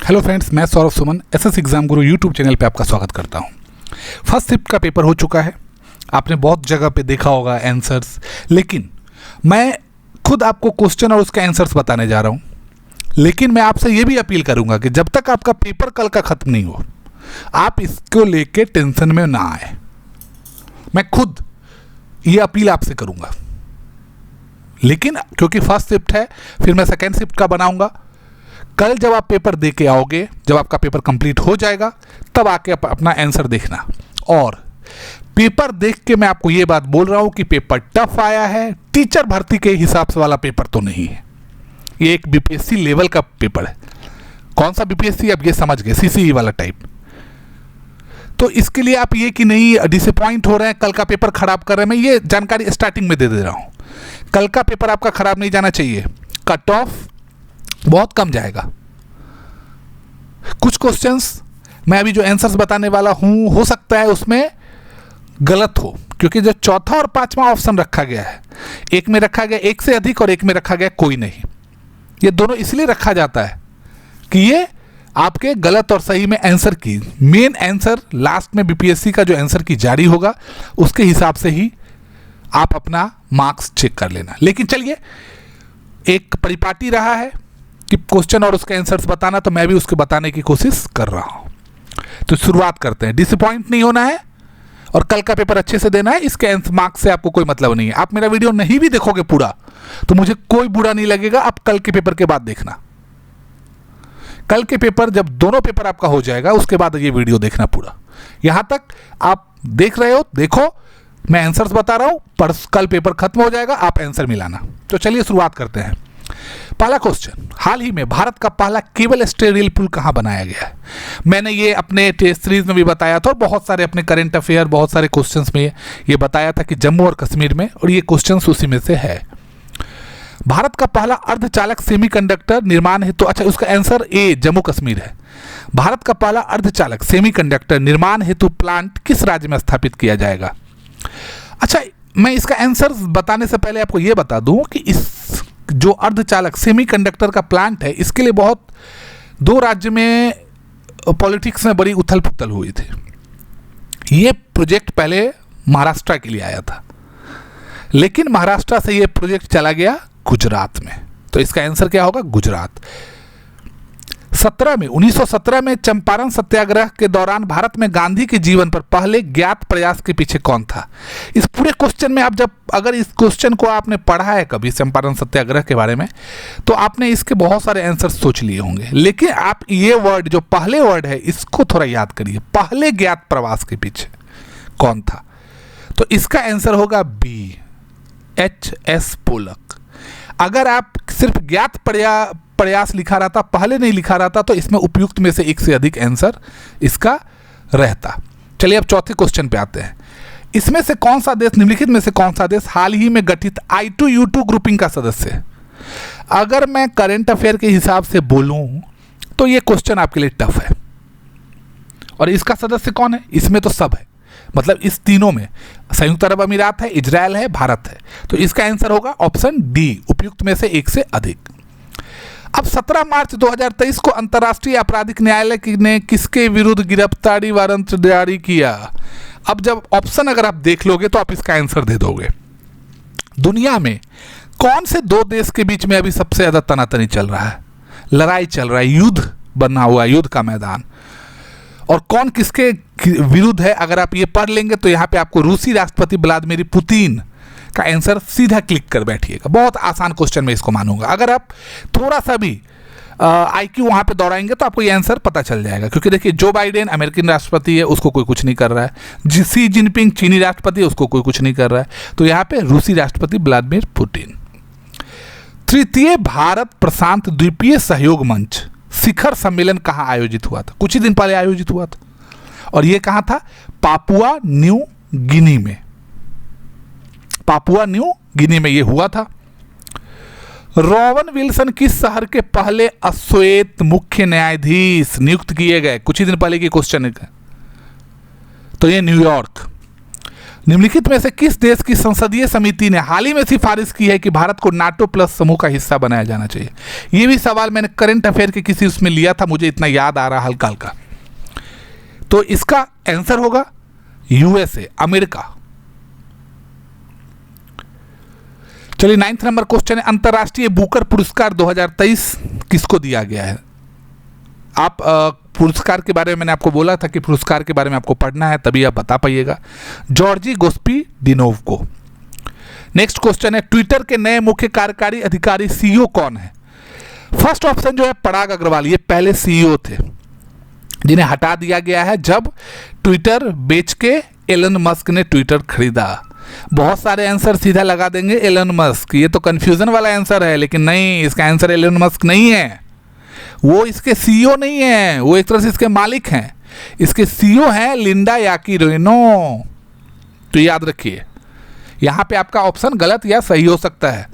Hello friends, मैं Saurabh Suman SS exam गुरु YouTube channel पे आपका स्वागत करता हूं। फर्स्ट शिफ्ट का पेपर हो चुका है, आपने बहुत जगह पे देखा होगा आंसर्स, लेकिन मैं खुद आपको क्वेश्चन और उसके आंसर्स बताने जा रहा हूं। लेकिन मैं आपसे ये भी अपील करूंगा कि जब तक आपका पेपर कल का ख़त्म नहीं हो, आप इसको लेके टेंशन में ना आए। मैं खुद ये अपील आपसे करूंगा, लेकिन क्योंकि फर्स्ट शिफ्ट है, फिर मैं सेकेंड शिफ्ट का बनाऊंगा। कल जब आप पेपर दे के आओगे, जब आपका पेपर कंप्लीट हो जाएगा, तब आके अपना आंसर देखना। और पेपर देख के मैं आपको ये बात बोल रहा हूं कि पेपर टफ आया है, टीचर भर्ती के हिसाब से वाला पेपर तो नहीं है। ये एक बीपीएससी लेवल का पेपर है। कौन सा बीपीएससी, अब ये समझ गए, सीसीई वाला टाइप। तो इसके लिए आप ये कि नहीं डिसअपॉइंट हो रहे हैं, कल का पेपर खराब कर रहे हैं, मैं ये जानकारी स्टार्टिंग में दे रहा हूं। कल का पेपर आपका खराब नहीं जाना चाहिए। कट ऑफ बहुत कम जाएगा। कुछ क्वेश्चंस मैं अभी जो आंसर्स बताने वाला हूं, हो सकता है उसमें गलत हो, क्योंकि जो चौथा और पांचवा ऑप्शन रखा गया है, एक में रखा गया एक से अधिक और एक में रखा गया कोई नहीं। ये दोनों इसलिए रखा जाता है कि ये आपके गलत और सही में आंसर की मेन आंसर लास्ट में बीपीएससी का जो आंसर की जारी होगा उसके हिसाब से ही आप अपना मार्क्स चेक कर लेना। लेकिन चलिए, एक परिपाटी रहा है कि क्वेश्चन और उसके आंसर्स बताना, तो मैं भी उसके बताने की कोशिश कर रहा हूं। तो शुरुआत करते हैं। डिसअपॉइंट नहीं होना है और कल का पेपर अच्छे से देना है। इसके मार्क्स से आपको कोई मतलब नहीं है। आप मेरा वीडियो नहीं भी देखोगे पूरा तो मुझे कोई बुरा नहीं लगेगा। आप कल के पेपर के बाद देखना। कल के पेपर जब दोनों पेपर आपका हो जाएगा, उसके बाद ये वीडियो देखना पूरा। यहां तक आप देख रहे हो, देखो, मैं आंसर्स बता रहा हूं, पर कल पेपर खत्म हो जाएगा, आप आंसर मिलाना। तो चलिए शुरुआत करते हैं। पहला क्वेश्चन, हाल ही में भारत का पहला केबल स्टे रेल पुल कहां बनाया गया है? मैंने ये अपने टेस्ट सीरीज में भी बताया था और बहुत सारे अपने करंट अफेयर, बहुत सारे क्वेश्चंस में ये बताया था कि जम्मू और कश्मीर में, और ये क्वेश्चंस उसी में से है। भारत का पहला अर्धचालक सेमीकंडक्टर निर्माण हेतु, अच्छा उसका आंसर ए जम्मू कश्मीर है। भारत का पहला अर्धचालक सेमीकंडक्टर निर्माण हेतु प्लांट किस राज्य में स्थापित किया जाएगा? अच्छा, मैं इसका आंसर बताने से पहले आपको यह बता दूं कि इस जो अर्धचालक सेमीकंडक्टर का प्लांट है, इसके लिए बहुत दो राज्य में पॉलिटिक्स में बड़ी उथल पुथल हुई थी। ये प्रोजेक्ट पहले महाराष्ट्र के लिए आया था, लेकिन महाराष्ट्र से ये प्रोजेक्ट चला गया गुजरात में। तो इसका आंसर क्या होगा? गुजरात। 1917 में चंपारण सत्याग्रह के दौरान भारत में गांधी के जीवन पर पहले ज्ञात प्रयास के पीछे कौन था? इस पूरे क्वेश्चन में आप अगर इस क्वेश्चन को आपने पढ़ा है कभी चंपारण सत्याग्रह के बारे में, तो आपने इसके बहुत सारे आंसर सोच लिए होंगे। लेकिन आप ये वर्ड, जो पहले वर्ड है, इसको थोड़ा याद करिए। पहले ज्ञात प्रवास के पीछे कौन था? तो इसका आंसर होगा बी, H.S. पोलक। अगर आप सिर्फ ज्ञात प्रयास लिखा रहता, पहले नहीं लिखा रहता, तो इसमें उपयुक्त में से एक से अधिक आंसर इसका रहता। चलिए अब चौथे क्वेश्चन पे आते हैं। इसमें से कौन सा देश, निम्नलिखित में से कौन सा देश हाल ही में गठित I2U2 ग्रुपिंग का सदस्य है? अगर मैं करंट अफेयर के हिसाब से बोलूं तो ये क्वेश्चन आपके लिए टफ है। और इसका सदस्य कौन है? इसमें तो सब है, मतलब इस तीनों में संयुक्त अरब अमीरात है, इजराइल है, भारत है। तो इसका आंसर होगा ऑप्शन डी, उपयुक्त में से एक से अधिक। अब 17 मार्च 2023 को अंतर्राष्ट्रीय आपराधिक न्यायालय ने किसके विरुद्ध गिरफ्तारी वारंट जारी किया? अब जब ऑप्शन अगर आप देख लोगे तो आप इसका आंसर दे दोगे। दुनिया में कौन से दो देश के बीच में अभी सबसे ज्यादा तनातनी चल रहा है, लड़ाई चल रहा है, युद्ध बना हुआ है, युद्ध का मैदान, और कौन किसके विरुद्ध है? अगर आप ये पढ़ लेंगे तो यहाँ पे आपको रूसी राष्ट्रपति व्लादिमीर पुतिन का आंसर सीधा क्लिक कर बैठिएगा। बहुत आसान क्वेश्चन में इसको मानूंगा। अगर आप थोड़ा सा भी आईक्यू वहाँ पे दौड़ाएंगे तो आपको ये आंसर पता चल जाएगा। क्योंकि देखिए, जो बाइडेन अमेरिकन राष्ट्रपति है, उसको कोई कुछ नहीं कर रहा है। शी जिनपिंग चीनी राष्ट्रपति है, उसको कोई कुछ नहीं कर रहा है। तो यहाँ पे रूसी राष्ट्रपति व्लादिमीर पुतिन। तृतीय भारत प्रशांत द्वीपीय सहयोग मंच शिखर सम्मेलन कहाँ आयोजित हुआ था? कुछ ही दिन पहले आयोजित हुआ था, और ये कहाँ था? पापुआ न्यू गिनी में। पापुआ न्यू गिनी में ये हुआ था। रोवन विल्सन किस शहर के पहले अश्वेत मुख्य न्यायाधीश नियुक्त किए गए? कुछ ही दिन पहले की क्वेश्चन है, तो ये न्यूयॉर्क। निम्नलिखित में से किस देश की संसदीय समिति ने हाल ही में सिफारिश की है कि भारत को नाटो प्लस समूह का हिस्सा बनाया जाना चाहिए? ये भी सवाल मैंने करंट अफेयर के किसी उसमें लिया था, मुझे इतना याद आ रहा हल्का हल्का। तो इसका आंसर होगा यूएसए, अमेरिका। चलिए 9th नंबर क्वेश्चन है, अंतर्राष्ट्रीय बुकर पुरस्कार 2023 किसको दिया गया है? आप पुरस्कार के बारे में मैंने आपको बोला था कि पुरस्कार के बारे में आपको पढ़ना है, तभी आप बता पाइएगा। जॉर्जी गोस्पिडिनोव को। नेक्स्ट क्वेश्चन है, ट्विटर के नए मुख्य कार्यकारी अधिकारी सीईओ कौन है? फर्स्ट ऑप्शन जो है पराग अग्रवाल, ये पहले सीईओ थे जिन्हें हटा दिया गया है जब ट्विटर बेच के एलन मस्क ने ट्विटर खरीदा। बहुत सारे आंसर सीधा लगा देंगे एलन मस्क, ये तो कंफ्यूजन वाला आंसर है, लेकिन नहीं, इसका आंसर एलन मस्क नहीं है। वो इसके सीईओ नहीं है, वो एक तरह से इसके मालिक हैं। इसके सीईओ हैं लिंडा याकीरोनो। तो याद रखिए, यहां पे आपका ऑप्शन गलत या सही हो सकता है।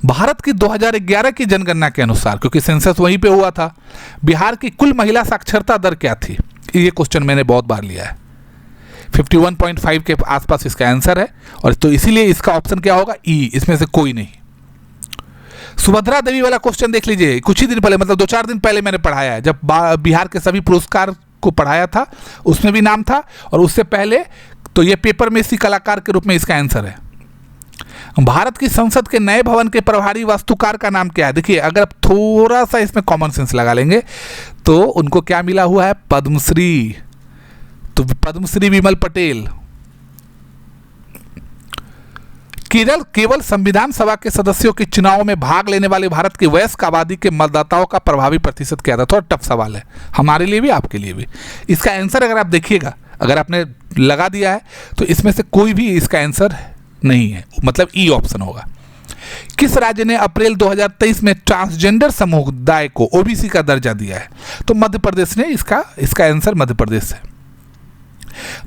भारत की 2011 की जनगणना के अनुसार, क्योंकि सेंसस वहीं पे हुआ था, बिहार की कुल महिला साक्षरता दर क्या थी? ये क्वेश्चन मैंने बहुत बार लिया है। 51.5 के आसपास इसका आंसर है, और तो इसीलिए इसका ऑप्शन क्या होगा? ई, इसमें से कोई नहीं। सुभद्रा देवी वाला क्वेश्चन देख लीजिए, कुछ ही दिन पहले, मतलब 2-4 दिन पहले मैंने पढ़ाया है, जब बिहार के सभी पुरस्कार को पढ़ाया था, उसमें भी नाम था, और उससे पहले तो ये पेपर में इसी कलाकार के रूप में इसका आंसर है। भारत की संसद के नए भवन के प्रभारी वास्तुकार का नाम क्या है? देखिए, अगर आप थोड़ा सा इसमें कॉमन सेंस लगा लेंगे तो उनको क्या मिला हुआ है? पद्मश्री। तो पद्मश्री विमल पटेल। केवल संविधान सभा के सदस्यों के चुनाव में भाग लेने वाले भारत की वयस्क आबादी के मतदाताओं का प्रभावी प्रतिशत क्या था? थोड़ा टफ सवाल है हमारे लिए भी, आपके लिए भी। इसका आंसर अगर आप देखिएगा, अगर आपने लगा दिया है तो इसमें से कोई भी इसका आंसर नहीं है, मतलब ई ऑप्शन होगा। किस राज्य ने अप्रैल 2023 में ट्रांसजेंडर समुदाय को ओबीसी का दर्जा दिया है? तो मध्य प्रदेश ने इसका आंसर मध्य प्रदेश है।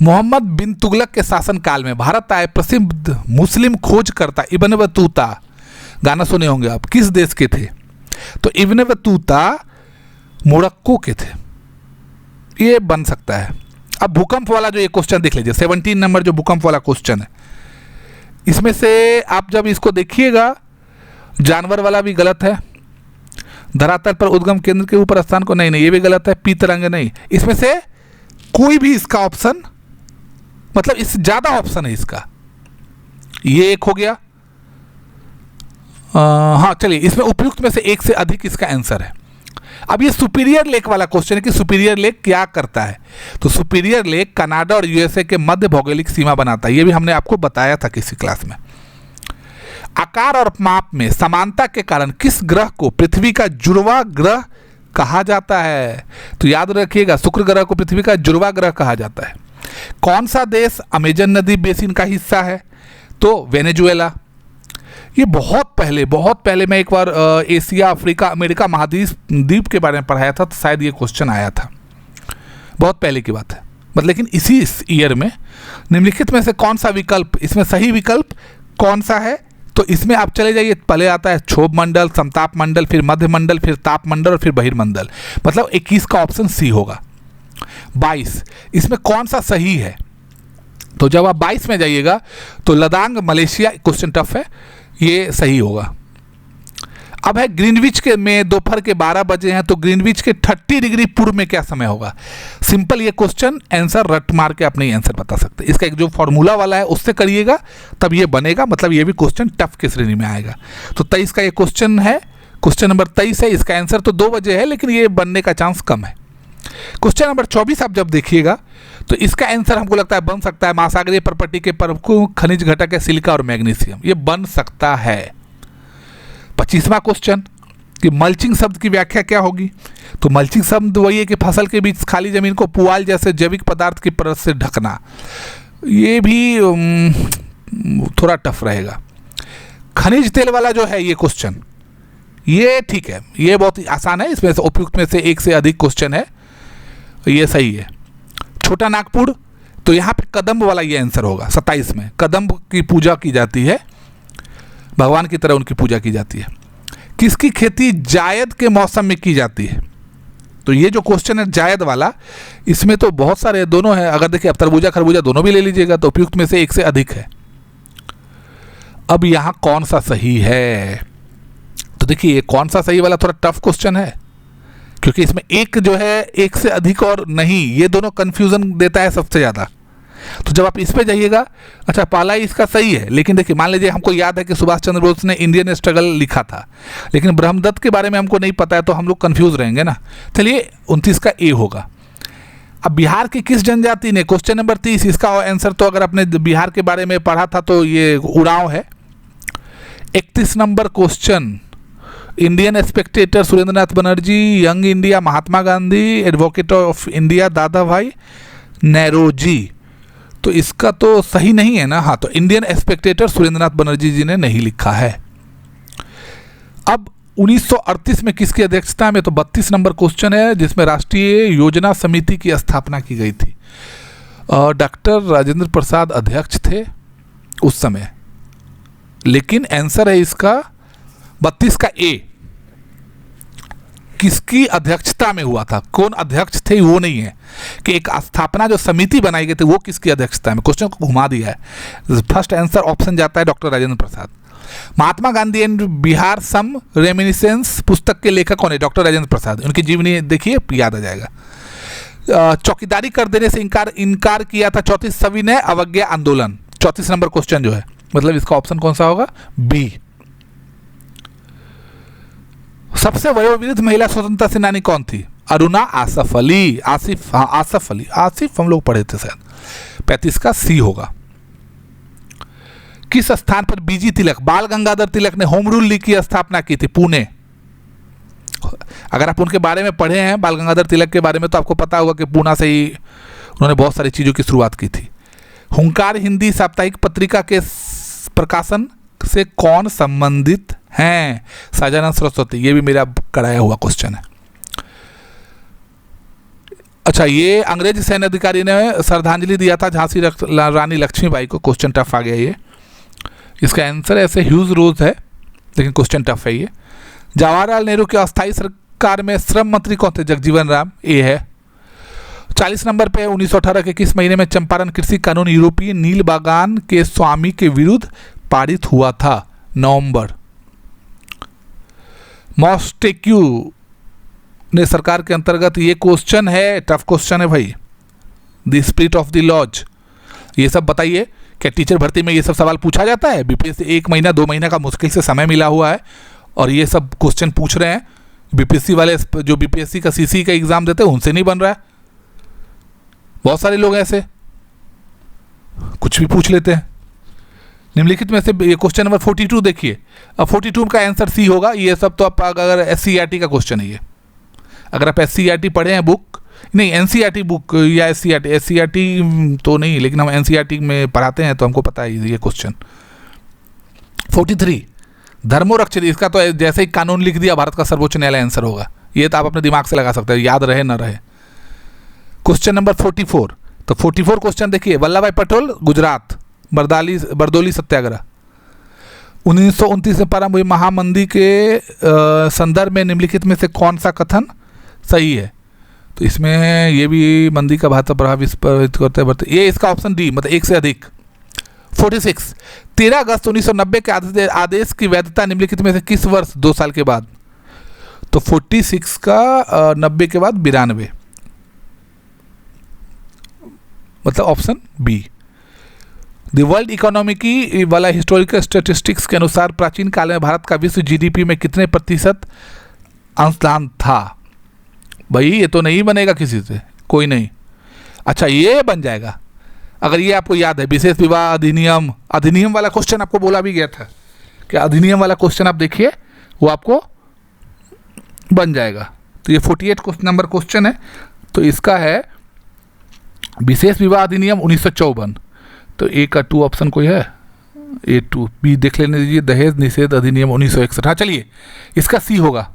मोहम्मद बिन तुगलक के शासनकाल में भारत आए प्रसिद्ध मुस्लिम खोजकर्ता इब्न बतूता, गाना सुने होंगे आप, किस देश के थे? तो इब्न बतूता मोरक्को के थे। ये बन सकता है। अब भूकंप वाला जो ये क्वेश्चन देख लीजिए, 17 नंबर जो भूकंप वाला क्वेश्चन है, इसमें से आप जब इसको देखिएगा, जानवर वाला भी गलत है, धरातल पर उद्गम केंद्र के ऊपर स्थान को नहीं, ये भी गलत है, पी तरंग नहीं, इसमें से कोई भी इसका ऑप्शन, मतलब इस ज्यादा ऑप्शन है इसका, ये एक हो गया। हाँ चलिए, इसमें उपयुक्त में से एक से अधिक इसका आंसर है। अब ये सुपीरियर लेक वाला क्वेश्चन है कि सुपीरियर लेक क्या करता है? तो सुपीरियर लेक कनाडा और यूएसए के मध्य भौगोलिक सीमा बनाता है, ये भी हमने आपको बताया था किसी क्लास में। आकार और माप में समानता के कारण किस ग्रह को पृथ्वी का जुड़वा ग्रह कहा जाता है? तो याद रखिएगा, शुक्र ग्रह को पृथ्वी का जुड़वा ग्रह कहा जाता है। कौन सा देश अमेजन नदी बेसिन का हिस्सा है? तो वेनेजुएला। ये बहुत पहले मैं एक बार एशिया, अफ्रीका, अमेरिका महाद्वीप के बारे में पढ़ाया था, तो शायद ये क्वेश्चन आया था, बहुत पहले की बात है, मतलब लेकिन इसी ईयर में। निम्नलिखित में से कौन सा विकल्प, इसमें सही विकल्प कौन सा है? तो इसमें आप चले जाइए, पहले आता है क्षोभ मंडल, समताप मंडल, फिर मध्य मंडल, फिर ताप मंडल और फिर बहिर्मंडल, मतलब 21 का ऑप्शन सी होगा। 22, इसमें कौन सा सही है? तो जब आप 22 में जाइएगा तो लदांग मलेशिया, क्वेश्चन टफ है, ये सही होगा। अब है ग्रीनविच के में दोपहर के 12 बजे हैं, तो ग्रीनविच के 30 डिग्री पूर्व में क्या समय होगा? सिंपल ये क्वेश्चन आंसर रट मार के आप नहीं आंसर बता सकते, इसका एक जो फॉर्मूला वाला है उससे करिएगा तब ये बनेगा, मतलब ये भी क्वेश्चन टफ की श्रेणी में आएगा। तो 23 का ये क्वेश्चन है, क्वेश्चन नंबर 23 है, इसका आंसर तो 2 बजे है, लेकिन ये बनने का चांस कम है। क्वेश्चन नंबर 24 आप जब देखिएगा तो इसका आंसर हमको लगता है बन सकता है महासागरीय प्रॉपर्टी के प्रमुख खनिज घटक है सिलिका और मैग्नीशियम, ये बन सकता है। 25वां क्वेश्चन कि मल्चिंग शब्द की व्याख्या क्या होगी? तो मल्चिंग शब्द वही है कि फसल के बीच खाली जमीन को पुआल जैसे जैविक पदार्थ की परत से ढकना, ये भी थोड़ा टफ रहेगा। खनिज तेल वाला जो है ये क्वेश्चन, ये ठीक है, ये बहुत आसान है, इसमें से उपयुक्त में से एक से अधिक क्वेश्चन है, ये सही है। छोटा नागपुर, तो यहाँ पे कदम्ब वाला ये आंसर होगा। 27 में कदम्ब की पूजा की जाती है, भगवान की तरह उनकी पूजा की जाती है। किसकी खेती जायद के मौसम में की जाती है? तो ये जो क्वेश्चन है जायद वाला, इसमें तो बहुत सारे दोनों हैं। अगर देखिए अब तरबूजा खरबूजा दोनों भी ले लीजिएगा तो उपयुक्त में से एक से अधिक है। अब यहाँ कौन सा सही है, तो देखिए ये कौन सा सही वाला थोड़ा टफ क्वेश्चन है, क्योंकि इसमें एक जो है एक से अधिक और नहीं, ये दोनों कंफ्यूजन देता है सबसे ज़्यादा। तो जब आप इस पे जाइएगा, अच्छा पहला ही इसका सही है, लेकिन देखिए मान लीजिए हमको याद है कि सुभाष चंद्र बोस ने इंडियन स्ट्रगल लिखा था, लेकिन ब्रह्मदत्त के बारे में हमको नहीं पता है, तो हम लोग कंफ्यूज रहेंगे ना। चलिए 29 का ए होगा। अब बिहार की किस जनजाति ने, क्वेश्चन नंबर 30, इसका आंसर तो अगर आपने बिहार के बारे में पढ़ा था तो ये उड़ाव है। 31 number question, Indian Spectator Surendranath Banerjee, young India Mahatma Gandhi, advocate of India दादा भाई नौरोजी। तो इसका तो सही नहीं है ना। हाँ, तो इंडियन स्पेक्टेटर सुरेंद्रनाथ बनर्जी जी ने नहीं लिखा है। अब 1938 में किसकी अध्यक्षता में, तो 32 नंबर क्वेश्चन है, जिसमें राष्ट्रीय योजना समिति की स्थापना की गई थी। डॉक्टर राजेंद्र प्रसाद अध्यक्ष थे उस समय, लेकिन आंसर है इसका 32 का ए। किसकी अध्यक्षता में हुआ था, कौन अध्यक्ष थे वो नहीं है, कि एक स्थापना जो समिति बनाई गई थी वो किसकी अध्यक्षता में, क्वेश्चन को घुमा दिया है। फर्स्ट आंसर ऑप्शन जाता है doctor Rajendra Prasad. Mahatma Gandhi and Bihar some reminiscence पुस्तक के लेखक कौन है, डॉक्टर राजेंद्र प्रसाद। उनकी जीवनी देखिए याद आ जाएगा। चौकीदारी कर देने से इनकार किया था 34 सभी ने, अवज्ञा आंदोलन। 34 नंबर क्वेश्चन जो है, मतलब इसका ऑप्शन कौन सा होगा, बी। सबसे वयोवृद्ध महिला स्वतंत्रता सेनानी कौन थी, अरुणा आसफ अली, आसिफ, हाँ आसफ अली, आसिफ हम लोग पढ़े थे शायद। 35 का सी होगा। किस स्थान पर बीजी तिलक, बाल गंगाधर तिलक ने होम रूल लीग की स्थापना की थी, पुणे। अगर आप उनके बारे में पढ़े हैं बाल गंगाधर तिलक के बारे में, तो आपको पता होगा कि पूना से ही उन्होंने बहुत सारी चीज़ों की शुरुआत की थी। हुंकार हिंदी साप्ताहिक पत्रिका के प्रकाशन से कौन संबंधित हैं, सहजानंद सरस्वती। ये भी मेरा कराया हुआ क्वेश्चन है। अच्छा, ये अंग्रेज सैन्य अधिकारी ने श्रद्धांजलि दिया था झांसी रानी लक्ष्मीबाई को। क्वेश्चन टफ आ गया ये। इसका आंसर ऐसे ह्यूज रोज है, लेकिन क्वेश्चन टफ है ये। जवाहरलाल नेहरू की अस्थायी सरकार में श्रम मंत्री कौन थे, जगजीवन राम, ये है। 40 नंबर पे 1918 के किस महीने में चंपारण कृषि कानून यूरोपीय नील बागान के स्वामी के विरुद्ध पारित हुआ था, नवंबर। मॉन्टेक्यू ने सरकार के अंतर्गत, ये क्वेश्चन है, टफ क्वेश्चन है भाई, the spirit of the laws. ये सब बताइए, क्या टीचर भर्ती में ये सब सवाल पूछा जाता है। बीपीएससी 1 महीना 2 महीना का मुश्किल से समय मिला हुआ है और ये सब क्वेश्चन पूछ रहे हैं। बीपीएससी वाले जो बीपीएससी का सीसी का एग्जाम देते हैं उनसे नहीं बन रहा है। बहुत सारे लोग ऐसे कुछ भी पूछ लेते हैं। निम्नलिखित में से ये क्वेश्चन नंबर 42 देखिए। अब 42 का आंसर सी होगा। ये सब तो आप अगर SCERT का क्वेश्चन है ये, अगर आप SCERT पढ़े हैं बुक, नहीं NCERT बुक या SCERT तो नहीं, लेकिन हम NCERT में पढ़ाते हैं तो हमको पता है ये क्वेश्चन। 43 धर्मोरक्षण, इसका तो जैसे ही कानून लिख दिया भारत का सर्वोच्च न्यायालय आंसर होगा। ये तो आप अपने दिमाग से लगा सकते हैं, याद रहे ना रहे। क्वेश्चन नंबर 44, तो 44 क्वेश्चन देखिए। वल्लभ भाई पटेल, गुजरात, बरदौली सत्याग्रह। 1929 में प्रारंभ हुई महामंदी के संदर्भ में निम्नलिखित में से कौन सा कथन सही है, तो इसमें ये भी मंदी का भाता प्रभावित करते हैं, ये इसका ऑप्शन डी, मतलब एक से अधिक। 46 13 अगस्त 1990 के आदेश की वैधता निम्नलिखित में से किस वर्ष 2 साल के बाद, तो 46 का 90 के बाद 92, मतलब option B. The world economy की वाला हिस्टोरिकल स्टैटिस्टिक्स के अनुसार प्राचीन काल में भारत का विश्व GDP में कितने प्रतिशत अंशदान था। भाई ये तो नहीं बनेगा किसी से, कोई नहीं। अच्छा, ये बन जाएगा अगर ये आपको याद है। विशेष विवाह अधिनियम, अधिनियम वाला क्वेश्चन आपको बोला भी गया था कि अधिनियम वाला क्वेश्चन आप देखिए, वो आपको बन जाएगा। तो ये 48 नंबर क्वेश्चन है, तो इसका है विशेष विवाह अधिनियम 1954। तो ए का 2 ऑप्शन कोई है, A2। बी देख लेने दीजिए, दहेज निषेध अधिनियम 1961। हाँ चलिए, इसका सी होगा।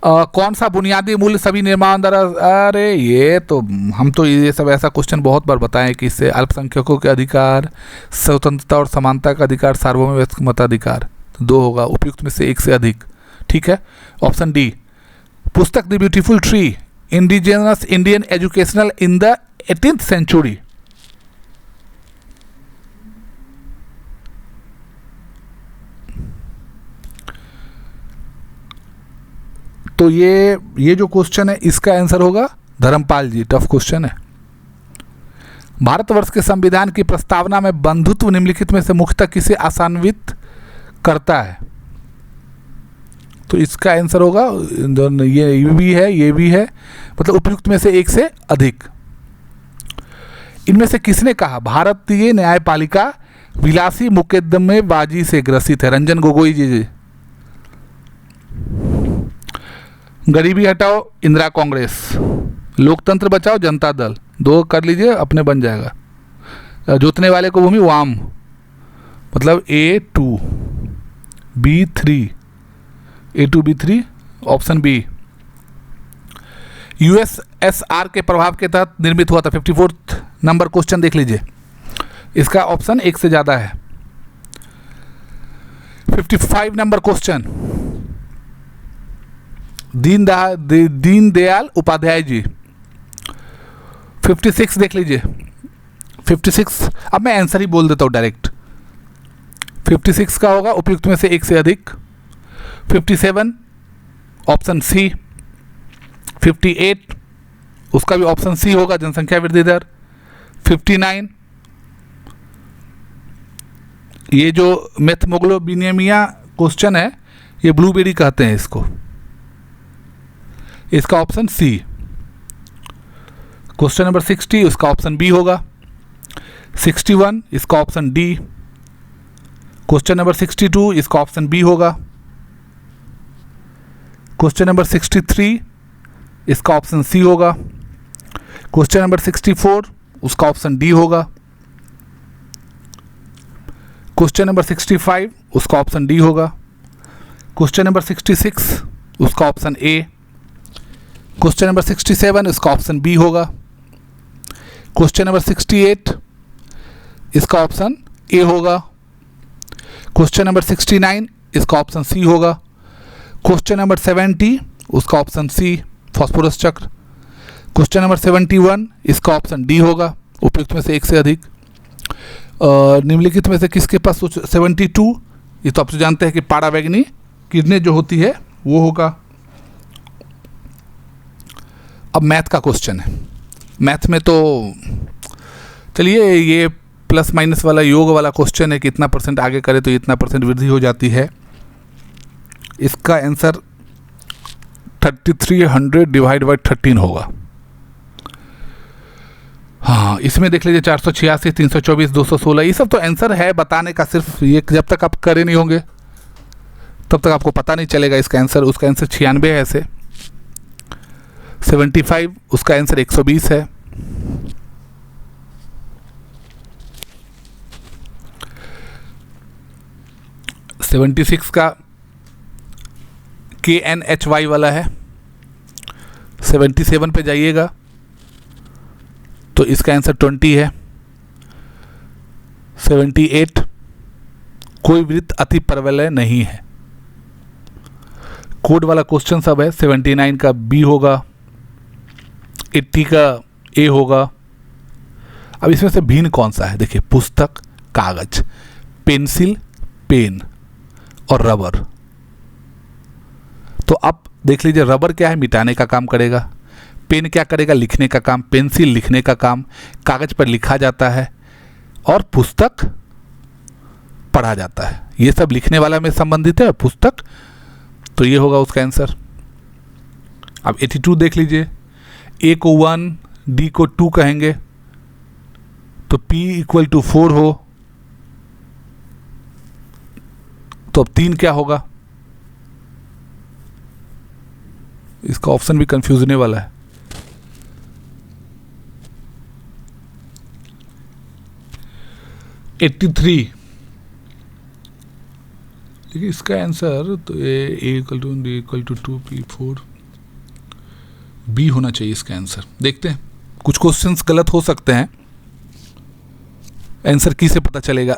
कौन सा बुनियादी मूल्य सभी निर्माण द्वारा, अरे ये तो हम तो ये सब ऐसा क्वेश्चन बहुत बार बताएं कि इससे अल्पसंख्यकों के अधिकार, स्वतंत्रता और समानता का अधिकार, सार्वभौम मताधिकार। तो 2 होगा, उपयुक्त में से एक से अधिक। ठीक है, ऑप्शन डी पुस्तक the beautiful tree, indigenous Indian educational in the 18th century. तो ये जो क्वेश्चन है इसका आंसर होगा धर्मपाल जी। टफ क्वेश्चन है। भारतवर्ष के संविधान की प्रस्तावना में बंधुत्व निम्नलिखित में से मुख्यतः किसे आशान्वित करता है? तो इसका आंसर होगा, ये भी है, ये भी है, मतलब उपयुक्त में से एक से अधिक। इनमें से किसने कहा भारतीय न्यायपालिका विलासी मुकदमेबाजी से ग्रसित है? रंजन गोगोई जी। गरीबी हटाओ इंदिरा कांग्रेस, लोकतंत्र बचाओ जनता दल, दो कर लीजिए अपने बन जाएगा। जोतने वाले को भूमि वाम, मतलब A2 B3, A2 B3 option B. USSR के प्रभाव के तहत निर्मित हुआ था। 54th नंबर क्वेश्चन देख लीजिए, इसका ऑप्शन एक से ज्यादा है। 55 नंबर क्वेश्चन, दीनदयाल उपाध्याय जी। 56 देख लीजिए, 56, अब मैं आंसर ही बोल देता हूँ डायरेक्ट। 56 का होगा उपयुक्त में से एक से अधिक। 57 ऑप्शन सी। 58 उसका भी ऑप्शन सी होगा, जनसंख्या वृद्धि दर। 59 ये जो मेथमोग्लोबिनेमिया क्वेश्चन है, ये ब्लूबेरी कहते हैं इसको, इसका ऑप्शन सी। क्वेश्चन नंबर 60 उसका ऑप्शन बी होगा। 61 इसका ऑप्शन डी। क्वेश्चन नंबर 62 इसका ऑप्शन बी होगा। क्वेश्चन नंबर 63 इसका ऑप्शन सी होगा। क्वेश्चन नंबर 64 उसका ऑप्शन डी होगा। क्वेश्चन नंबर 65 उसका ऑप्शन डी होगा। क्वेश्चन नंबर 66 उसका ऑप्शन ए। क्वेश्चन नंबर 67 इसका ऑप्शन बी होगा। क्वेश्चन नंबर 68 इसका ऑप्शन ए होगा। क्वेश्चन नंबर 69 इसका ऑप्शन सी होगा। क्वेश्चन नंबर 70 उसका ऑप्शन सी, फास्फोरस चक्र। क्वेश्चन नंबर 71 इसका ऑप्शन डी होगा, उपयुक्त में से एक से अधिक। निम्नलिखित में से किसके पास 72, ये तो आप जानते हैं कि पारावैगनी किडनी जो होती है वो होगा। अब मैथ का क्वेश्चन है। मैथ में तो चलिए ये प्लस माइनस वाला योग वाला क्वेश्चन है कि इतना परसेंट आगे करे तो इतना परसेंट वृद्धि हो जाती है। इसका आंसर 3300 डिवाइड बाई 13 होगा। हाँ, इसमें देख लीजिए 486, 324, 216, ये सब तो आंसर है बताने का, सिर्फ ये जब तक आप करे नहीं होंगे तब तक आपको पता नहीं चलेगा इसका आंसर। उसका आंसर 96 है ऐसे। 75 उसका आंसर 120 है। $76 का KNHY वाला है। 77 पे जाइएगा तो इसका आंसर 20 है। 78 कोई वृत्त अति परवलय नहीं है। कोड वाला क्वेश्चन सब है। 79 का बी होगा। 80 का ए होगा। अब इसमें से भिन्न कौन सा है? देखिए, पुस्तक, कागज, पेंसिल, पेन और रबर। तो अब देख लीजिए, रबर क्या है? मिटाने का काम करेगा। पेन क्या करेगा? लिखने का काम। पेंसिल लिखने का काम, कागज पर लिखा जाता है। और पुस्तक पढ़ा जाता है। ये सब लिखने वाला में संबंधित है, पुस्तक, तो ये होगा उसका आंसर। अब 82 देख लीजिए। ए को 1, डी को 2 कहेंगे तो P = 4 हो तो अब 3 क्या होगा? इसका ऑप्शन भी कंफ्यूज होने वाला है। $83, देखिए इसका आंसर तो A = D = 2 P4 बी होना चाहिए इसका आंसर। देखते हैं, कुछ क्वेश्चंस गलत हो सकते हैं, आंसर की से पता चलेगा।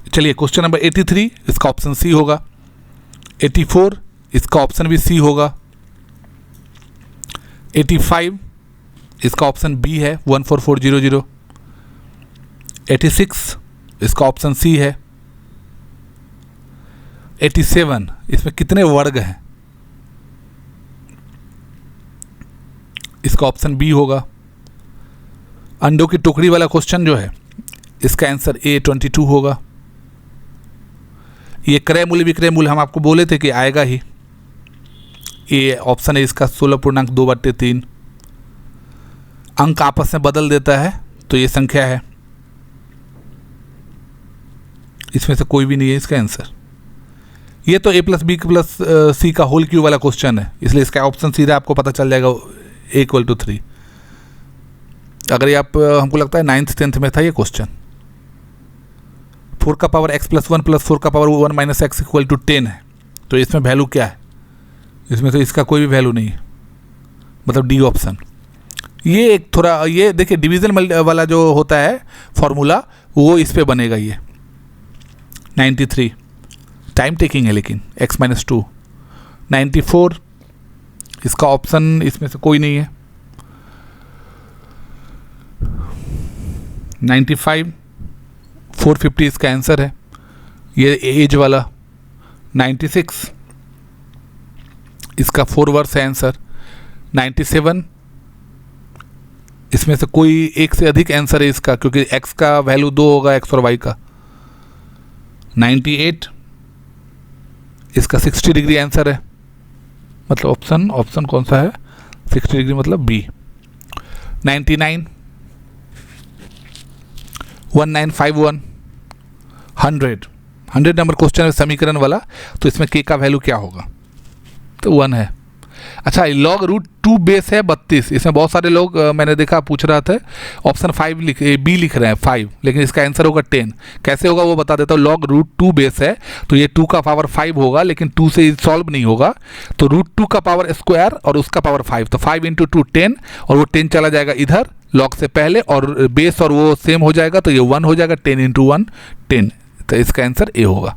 चलिए, क्वेश्चन नंबर 83 इसका ऑप्शन सी होगा। 84 इसका ऑप्शन भी सी होगा। 85 इसका ऑप्शन बी है 14400। 86 इसका ऑप्शन सी है। 87 इसमें कितने वर्ग हैं, इसका ऑप्शन बी होगा। अंडों की टुकड़ी वाला क्वेश्चन जो है इसका आंसर A22 होगा। ये क्रय मूल्य विक्रय मूल्य हम आपको बोले थे कि आएगा ही, ये ऑप्शन है इसका 16.2/3। अंक आपस में बदल देता है तो ये संख्या है, इसमें से कोई भी नहीं है इसका आंसर। ये तो A+B+C का होल क्यूब वाला क्वेश्चन है, इसलिए इसका ऑप्शन सीधा आपको पता चल जाएगा A=3। अगर ये आप हमको लगता है 9th 10th में था ये क्वेश्चन। 4 का पावर x+1 + 4 का पावर 1 - x = 10 है, तो इसमें वैल्यू क्या है, इसमें तो इसका कोई भी वैल्यू नहीं है, मतलब डी ऑप्शन। ये एक थोड़ा ये देखिए डिवीजन वाला जो होता है फॉर्मूला वो इस पे बनेगा। ये 93 टाइम टेकिंग है लेकिन x-2। 94 इसका ऑप्शन इसमें से कोई नहीं है। 95 450 इसका आंसर है, ये एज वाला। 96 इसका 4 वर्स है आंसर। 97 इसमें से कोई एक से अधिक आंसर है इसका, क्योंकि x का वैल्यू 2 होगा, x और y का। 98 इसका 60 डिग्री आंसर है, मतलब ऑप्शन कौन सा है, 60 डिग्री मतलब बी। 99 1951 100 नंबर क्वेश्चन है समीकरण वाला, तो इसमें k का वैल्यू क्या होगा, तो 1 है। अच्छा log√2 बेस है 32, इसमें बहुत सारे लोग मैंने देखा पूछ रहा था, ऑप्शन 5 बी लिख रहे हैं 5, लेकिन इसका आंसर होगा 10। कैसे होगा वो बता देता हूँ। log√2 बेस है तो ये 2 का पावर 5 होगा, लेकिन 2 से सॉल्व नहीं होगा, तो √2 का पावर स्क्वायर और उसका पावर 5, तो 5 × 2 10, और वो 10 चला जाएगा इधर log से पहले, और बेस और वो सेम हो जाएगा, तो ये 1 हो जाएगा। 10 × 1 10, तो इसका आंसर ए होगा।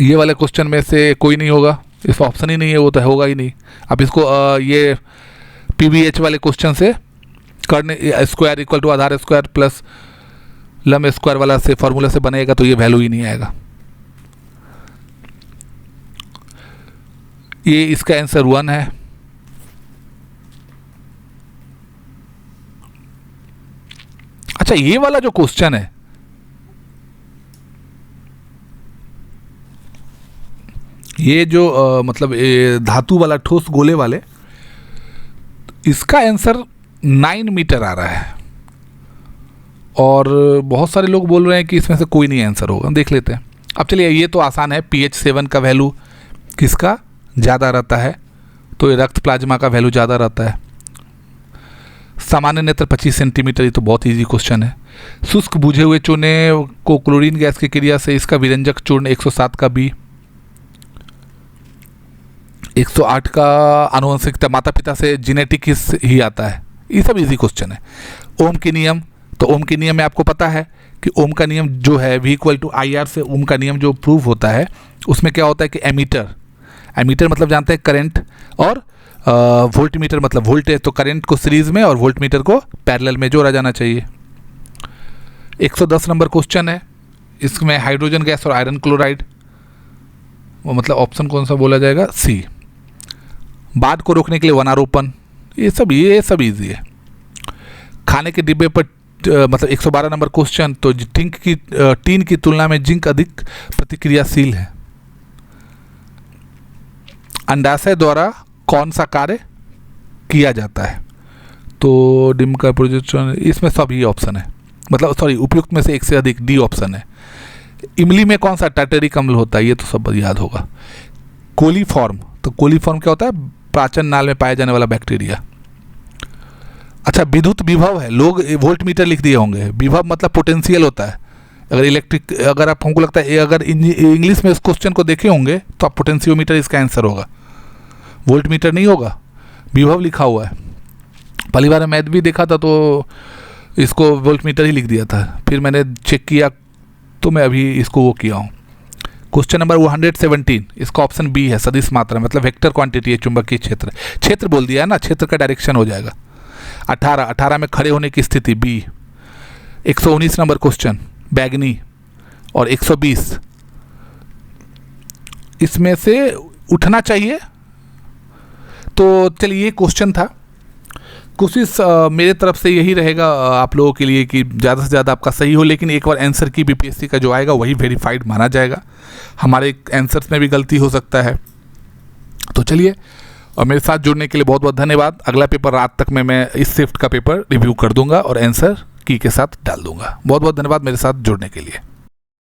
ये वाले क्वेश्चन में से कोई नहीं होगा, इस ऑप्शन ही नहीं है, वो तो होगा ही नहीं। अब इसको ये PBH वाले क्वेश्चन से करने, स्क्वायर इक्वल टू आधार स्क्वायर प्लस लंब स्क्वायर वाला से फॉर्मूला से बनेगा, तो ये वैल्यू ही नहीं आएगा। ये इसका आंसर 1 है। अच्छा ये वाला जो क्वेश्चन है, ये जो मतलब धातु वाला ठोस गोले वाले, इसका आंसर 9 मीटर आ रहा है, और बहुत सारे लोग बोल रहे हैं कि इसमें से कोई नहीं आंसर होगा। देख लेते हैं। अब चलिए ये तो आसान है, pH 7 का वैल्यू किसका ज़्यादा रहता है, तो ये रक्त प्लाज्मा का वैल्यू ज़्यादा रहता है। सामान्य नेत्र 25 सेंटीमीटर, ये तो बहुत इजी क्वेश्चन है। शुष्क बुझे हुए चूने को क्लोरीन गैस की क्रिया से इसका विरंजक चूर्ण 107 का बी। 108 का आनुवंशिकता, माता पिता से जेनेटिक ही आता है। ये सब इजी क्वेश्चन है। ओम के नियम, तो ओम के नियम में आपको पता है कि ओम का नियम जो है V = IR से ओम का नियम जो प्रूव होता है, उसमें क्या होता है कि एमीटर मतलब जानते हैं करंट, और वोल्टमीटर मतलब वोल्टेज, तो करंट को सीरीज में और वोल्टमीटर को पैरेलल में जोड़ा जाना चाहिए। 110 नंबर क्वेश्चन है, इसमें हाइड्रोजन गैस और आयरन क्लोराइड, वो मतलब ऑप्शन कौन सा बोला जाएगा, सी। बाढ़ को रोकने के लिए वनारोपण, ये सब इजी है। खाने के डिब्बे पर मतलब 112 नंबर क्वेश्चन, तो टीन की तुलना में जिंक अधिक प्रतिक्रियाशील है। अंडाशय द्वारा कौन सा कार्य किया जाता है, तो डिम का प्रोजेक्शन, इसमें सभी ऑप्शन है, मतलब सॉरी उपयुक्त में से एक से अधिक, डी ऑप्शन है। इमली में कौन सा टार्टरिक अम्ल होता है, ये तो सब याद होगा। कोलीफॉर्म, तो कोलीफॉर्म क्या होता है, पाचन नाल में पाया जाने वाला बैक्टीरिया। अच्छा विद्युत विभव है, लोग वोल्टमीटर लिख दिए होंगे, विभव मतलब पोटेंशियल होता है। अगर आप हमको लगता है अगर इंग्लिश में इस क्वेश्चन को देखे होंगे तो आप पोटेंशियोमीटर इसका आंसर होगा, वोल्टमीटर नहीं होगा, विभव लिखा हुआ है। पहली बार मैथ भी देखा था तो इसको वोल्टमीटर ही लिख दिया था, फिर मैंने चेक किया तो मैं अभी इसको वो किया हूँ। क्वेश्चन नंबर 117, इसका ऑप्शन बी है, सदिश मात्रा मतलब वेक्टर क्वांटिटी है चुंबकीय क्षेत्र। क्षेत्र बोल दिया है ना, क्षेत्र का डायरेक्शन हो जाएगा। 18 में खड़े होने की स्थिति बी। 119 नंबर क्वेश्चन बैगनी और 120, इसमें से उठना चाहिए। तो चलिए ये क्वेश्चन था। कोशिश मेरे तरफ से यही रहेगा आप लोगों के लिए कि ज़्यादा से ज़्यादा आपका सही हो, लेकिन एक बार आंसर की बीपीएससी का जो आएगा वही वेरीफाइड माना जाएगा। हमारे आंसर्स में भी गलती हो सकता है। तो चलिए, और मेरे साथ जुड़ने के लिए बहुत बहुत धन्यवाद। अगला पेपर रात तक में मैं इस शिफ्ट का पेपर रिव्यू कर दूंगा और आंसर की के साथ डाल दूंगा। बहुत बहुत धन्यवाद मेरे साथ जुड़ने के लिए।